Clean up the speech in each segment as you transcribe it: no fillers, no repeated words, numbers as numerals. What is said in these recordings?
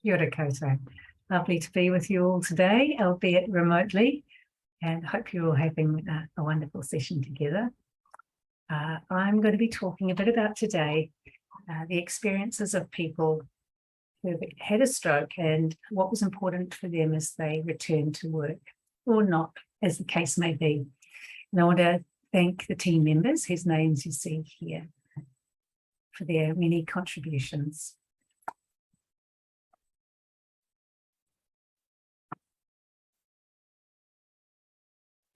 Kia ora koutou. Lovely to be with you all today, albeit remotely, and hope you're all having a wonderful session together. I'm going to be talking a bit about today the experiences of people who've had a stroke and what was important for them as they returned to work, or not, as the case may be. And I want to thank the team members, whose names you see here, for their many contributions.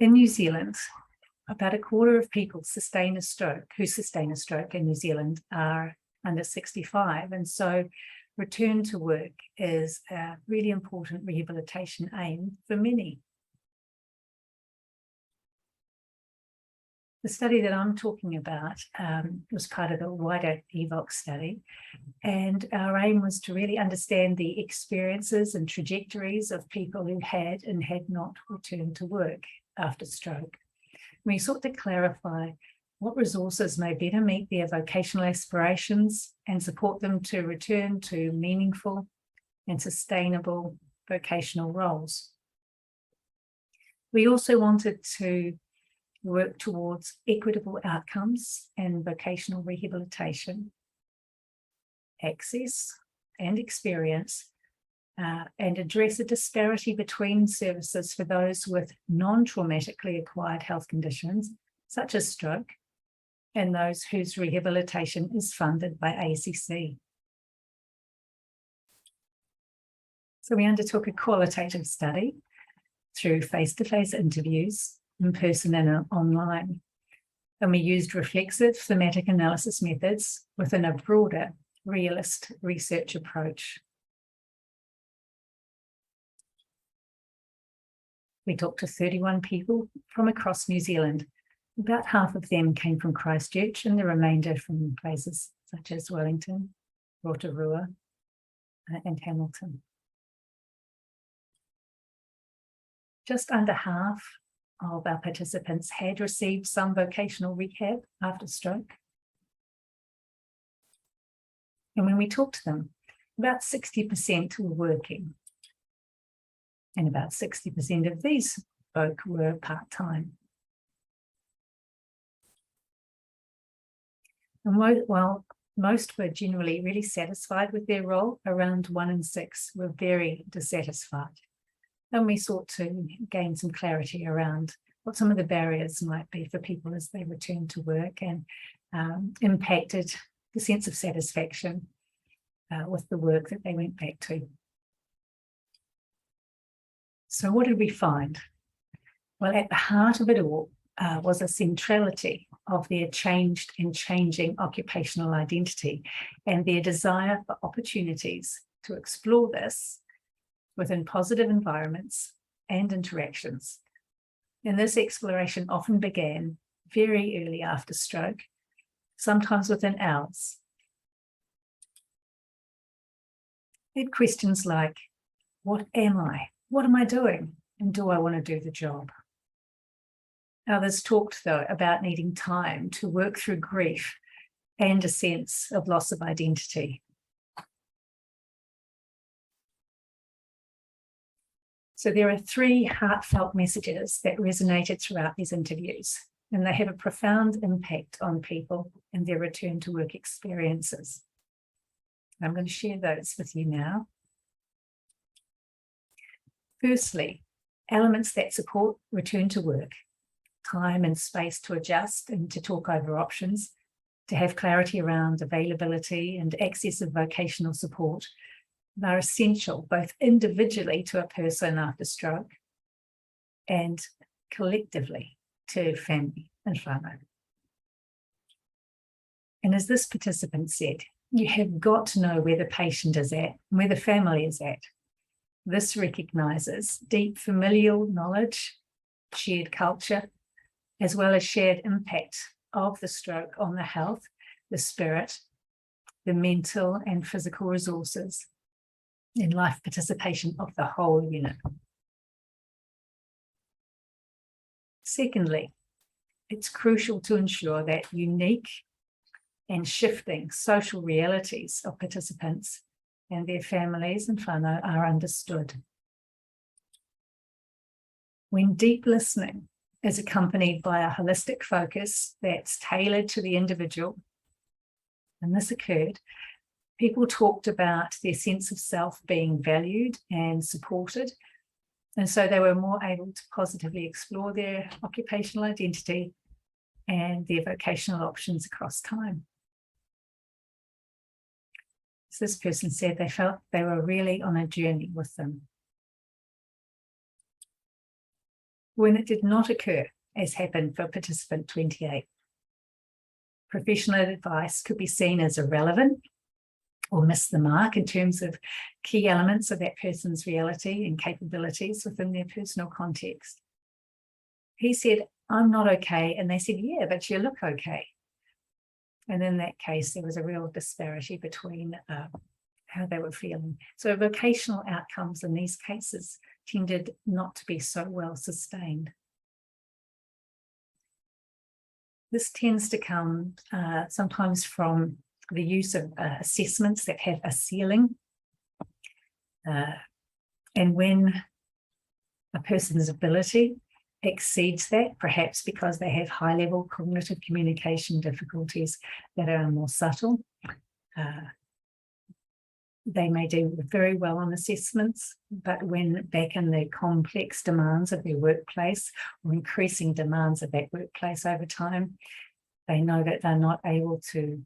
In New Zealand, about a quarter of people who sustain a stroke in New Zealand are under 65. And so return to work is a really important rehabilitation aim for many. The study that I'm talking about was part of the wider EVOC study, and our aim was to really understand the experiences and trajectories of people who had and had not returned to work after stroke. We sought to clarify what resources may better meet their vocational aspirations and support them to return to meaningful and sustainable vocational roles. We also wanted to work towards equitable outcomes and vocational rehabilitation, access and experience, and address a disparity between services for those with non-traumatically acquired health conditions, such as stroke, and those whose rehabilitation is funded by ACC. So we undertook a qualitative study through face-to-face interviews, in person and online. And we used reflexive thematic analysis methods within a broader realist research approach. We talked to 31 people from across New Zealand. About half of them came from Christchurch and the remainder from places such as Wellington, Rotorua, and Hamilton. Just under half of our participants had received some vocational rehab after stroke. And when we talked to them, about 60% were working. And about 60% of these folk were part-time. And while most were generally really satisfied with their role, around 1 in 6 were very dissatisfied. And we sought to gain some clarity around what some of the barriers might be for people as they return to work, and impacted the sense of satisfaction with the work that they went back to. So what did we find? Well, at the heart of it all was a centrality of their changed and changing occupational identity and their desire for opportunities to explore this within positive environments and interactions. And this exploration often began very early after stroke, sometimes within hours. They had questions like, what am I? What am I doing? And do I want to do the job? Others talked, though, about needing time to work through grief and a sense of loss of identity. So there are 3 heartfelt messages that resonated throughout these interviews, and they have a profound impact on people and their return to work experiences. I'm going to share those with you now. Firstly, elements that support return to work, time and space to adjust and to talk over options, to have clarity around availability and access of vocational support, are essential both individually to a person after stroke and collectively to family and whānau. And as this participant said, you have got to know where the patient is at, where the family is at. This recognises deep familial knowledge, shared culture, as well as shared impact of the stroke on the health, the spirit, the mental and physical resources in life participation of the whole unit. Secondly, it's crucial to ensure that unique and shifting social realities of participants and their families and whānau are understood. When deep listening is accompanied by a holistic focus that's tailored to the individual, and this occurred, people talked about their sense of self being valued and supported, and so they were more able to positively explore their occupational identity and their vocational options across time. So this person said they felt they were really on a journey with them. When it did not occur, as happened for participant 28, professional advice could be seen as irrelevant or miss the mark in terms of key elements of that person's reality and capabilities within their personal context. He said, "I'm not okay." And they said, "Yeah, but you look okay." And in that case, there was a real disparity between how they were feeling. So vocational outcomes in these cases tended not to be so well sustained. This tends to come sometimes from the use of assessments that have a ceiling. And when a person's ability exceeds that, perhaps because they have high-level cognitive communication difficulties that are more subtle, they may do very well on assessments, but when back in the complex demands of their workplace or increasing demands of that workplace over time, they know that they're not able to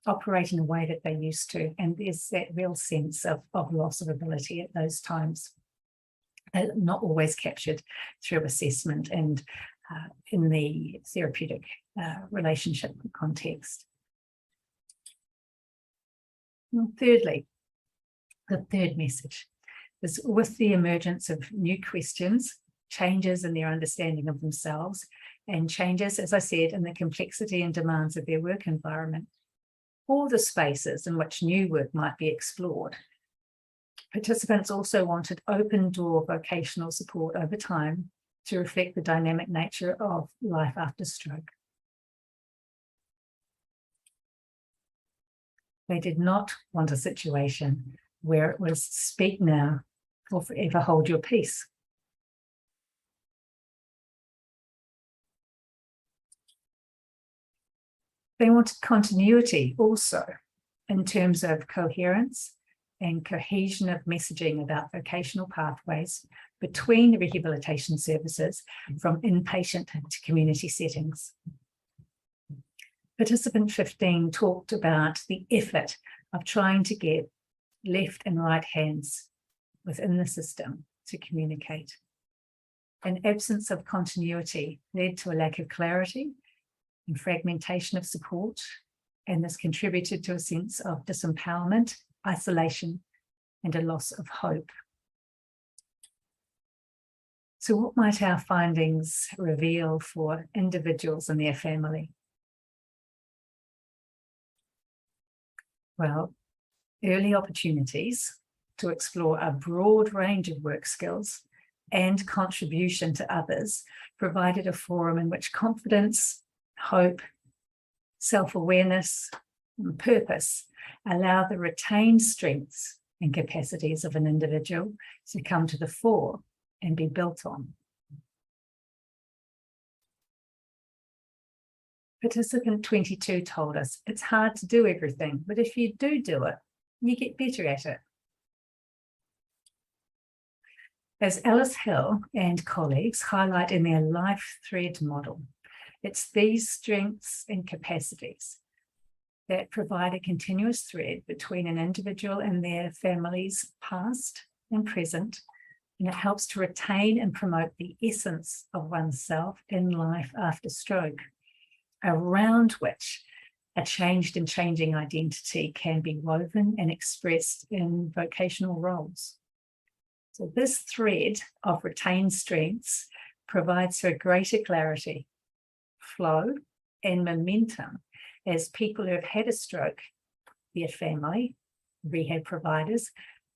operate in a way that they used to. And there's that real sense of loss of ability at those times, not always captured through assessment and in the therapeutic relationship context. And thirdly, the third message is with the emergence of new questions, changes in their understanding of themselves, and changes, as I said, in the complexity and demands of their work environment, or the spaces in which new work might be explored. Participants also wanted open door vocational support over time to reflect the dynamic nature of life after stroke. They did not want a situation where it was speak now or forever hold your peace. They wanted continuity also in terms of coherence and cohesion of messaging about vocational pathways between rehabilitation services from inpatient to community settings. Participant 15 talked about the effort of trying to get left and right hands within the system to communicate. An absence of continuity led to a lack of clarity and fragmentation of support, and this contributed to a sense of disempowerment, isolation, and a loss of hope. So what might our findings reveal for individuals and their family? Well, early opportunities to explore a broad range of work skills and contribution to others provided a forum in which confidence, hope, self-awareness, and purpose allow the retained strengths and capacities of an individual to come to the fore and be built on. Participant 22 told us it's hard to do everything, but if you do it, you get better at it. As Alice Hill and colleagues highlight in their life thread model, it's these strengths and capacities that provide a continuous thread between an individual and their family's past and present, and it helps to retain and promote the essence of oneself in life after stroke, around which a changed and changing identity can be woven and expressed in vocational roles. So this thread of retained strengths provides for greater clarity, flow, and momentum as people who have had a stroke, their family, rehab providers,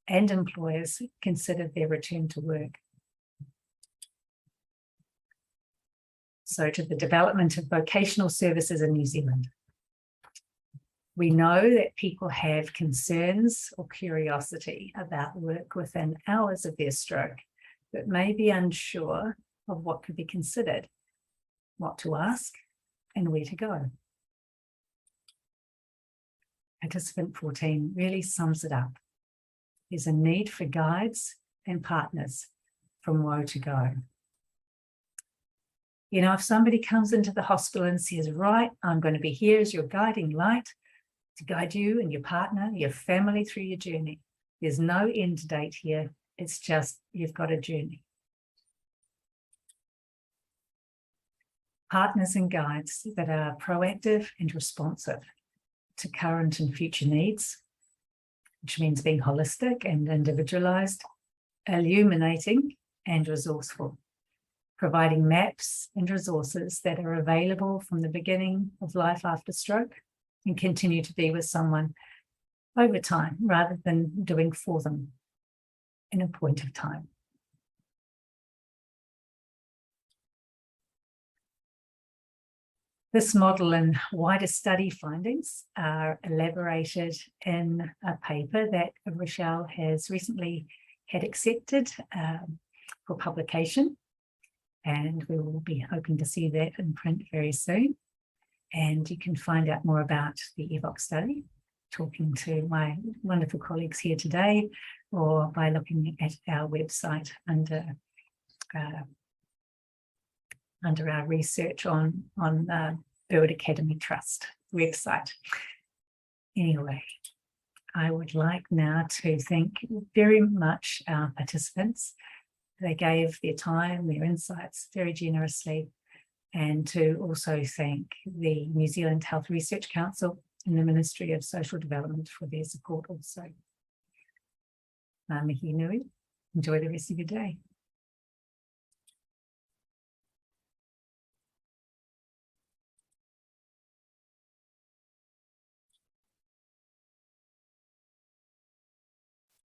and employers consider their return to work. So to the development of vocational services in New Zealand. We know that people have concerns or curiosity about work within hours of their stroke, but may be unsure of what could be considered, what to ask, and where to go. Participant 14 really sums it up. There's a need for guides and partners from woe to go. You know, if somebody comes into the hospital and says, right, I'm going to be here as your guiding light to guide you and your partner, your family through your journey. There's no end date here. It's just, you've got a journey. Partners and guides that are proactive and responsive to current and future needs, which means being holistic and individualized, illuminating and resourceful, providing maps and resources that are available from the beginning of life after stroke and continue to be with someone over time rather than doing for them in a point of time. This model and wider study findings are elaborated in a paper that Rochelle has recently had accepted for publication, and we will be hoping to see that in print very soon. And you can find out more about the EVOC study, talking to my wonderful colleagues here today, or by looking at our website under our research on Bird Academy Trust website. Anyway, I would like now to thank very much our participants. They gave their time, their insights very generously, and to also thank the New Zealand Health Research Council and the Ministry of Social Development for their support also. Mihi nui. Enjoy the rest of your day.